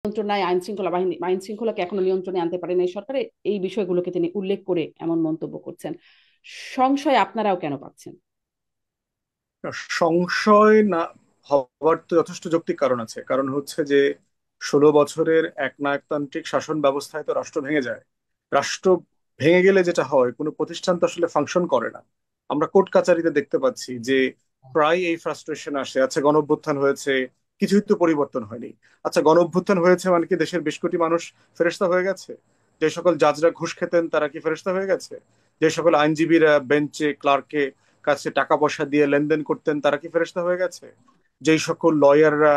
নিয়ন্ত্রণে আইন শৃঙ্খলাকে এখনো নিয়ন্ত্রণে আনতে পারেন এই সরকার, এই বিষয়গুলোকে তিনি উল্লেখ করে এমন মন্তব্য করছেন। সংশয় আপনারাও কেন পাচ্ছেন? সংশয় না হওয়ার তো যথেষ্ট যৌক্তিক কারণ আছে। কারণ হচ্ছে যে 16 বছরের একনায়কতান্ত্রিক শাসন ব্যবস্থায় তো রাষ্ট্র ভেঙে যায়। রাষ্ট্র ভেঙে গেলে যেটা হয়, কোনো প্রতিষ্ঠান তো আসলে ফাংশন করে না। আমরা কোর্ট কাচারিতে দেখতে পাচ্ছি যে প্রায় এই ফ্রাস্ট্রেশন আসে। আচ্ছা, গণ অভ্যুত্থান হয়েছে, কিছুই তো পরিবর্তন হয়নি। আচ্ছা, গণ অভ্যুত্থান হয়েছে মানে কি দেশের 20 কোটি মানুষ ফেরেশতা হয়ে গেছে? যে সকল জাজরা ঘুষ খেতেন তারা কি ফেরেশতা হয়ে গেছে? যে সকল আইনজীবীরা বেঞ্চে ক্লার্কে কাছে টাকা পয়সা দিয়ে লেনদেন করতেন তারা কি ফেরেশতা হয়ে গেছে? যেই সকল লয়াররা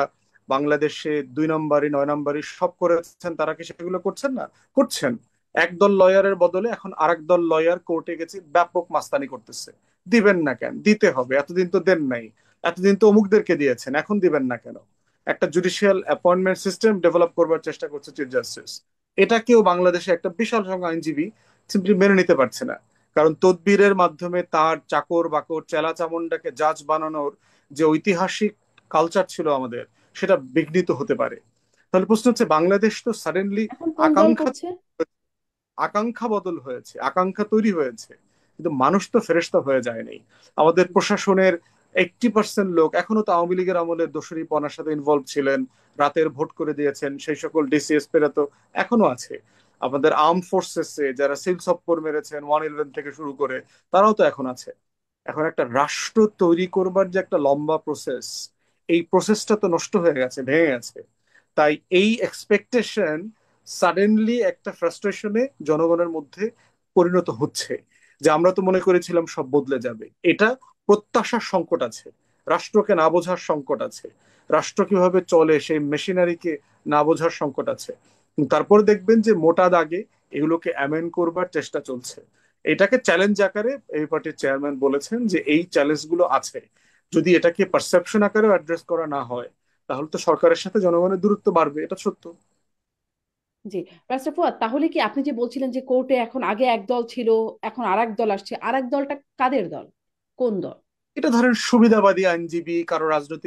বাংলাদেশে 2 নম্বরি 9 নম্বরি সব করেছেন তারা কি সেগুলো করছেন না? করছেন। একদল লয়ারের বদলে এখন আরেক দল লয়ার কোর্টে গেছে, ব্যাপক মাস্তানি করতেছে। দিবেন না কেন? দিতে হবে, এতদিন তো দেন নাই। এতদিন তো অমুকদেরকে দিয়েছেন, এখন দিবেন না কেন? একটা জুডিশিয়াল অ্যাপয়েন্টমেন্ট সিস্টেম ডেভেলপ করবার চেষ্টা করছে চিফ জাস্টিস। এটা কেউ বাংলাদেশে একটা বিশাল সংখ্যা আইনজীবী সিম্পলি মেনে নিতে পারছে না। কারণ তদবিরের মাধ্যমে তার চাকর বাকর চেলা চামুন্ডাকে জাজ বানানোর যে ঐতিহাসিক কালচার ছিল আমাদের, সেটা বিঘ্নিত হতে পারে। তাহলে প্রশ্ন হচ্ছে, বাংলাদেশ তো সাডেনলি এখন কোন দল আকাঙ্ক্ষা করছে? আকাঙ্ক্ষা বদল হয়েছে, আকাঙ্ক্ষা তৈরি হয়েছে, কিন্তু মানুষ তো ফেরেশতা হয়ে যায়নি। আমাদের প্রশাসনের 80% লোক এখনো তো আওয়ামী লীগের আমলের দোসরি পনার সাথে ইনভলভ ছিলেন, রাতের ভোট করে দিয়েছেন। সেই সকল ডিসিএসপিরা তো এখনো আছে। আমাদের আর্ম ফোর্সেসে যারা সিল সপ্পর মেরেছেন 111 থেকে শুরু করে, তারাও তো এখন আছে। এখন একটা রাষ্ট্র তৈরি করবার যে একটা লম্বা প্রসেস, এই প্রসেসটা তো নষ্ট হয়ে গেছে, ভেঙে গেছে। তাই এই এক্সপেকটেশন সাডেনলি একটা ফ্রাস্ট্রেশনে জনগণের মধ্যে পরিণত হচ্ছে, যে আমরা তো মনে করেছিলাম সব বদলে যাবে। এটা প্রত্যাশার সংকট আছে, রাষ্ট্রকে না বোঝার সংকট আছে, রাষ্ট্র কিভাবে চলে সেই মেশিনারিকে না বোঝার সংকট আছে। তারপর দেখবেন যে মোটা দাগে এগুলোকে অ্যামেন্ড করবার চেষ্টা চলছে। এটাকে চ্যালেঞ্জ আকারে এই পার্টির চেয়ারম্যান বলেছেন যে এই চ্যালেঞ্জ গুলো আছে, যদি এটাকে পারসেপশন আকারে অ্যাড্রেস করা না হয় তাহলে তো সরকারের সাথে জনগণের দূরত্ব বাড়বে, এটা সত্য। জি। রাষ্ট্র ফুয়াদ, তাহলে কি আপনি যে বলছিলেন যে কোর্টে এখন আগে এক দল ছিল, এখন আর এক দল আসছে, আর এক দলটা কাদের দল? কোন দল? এটা ধরেন সুবিধাবাদী আইনজীবী, কারো রাজনৈতিক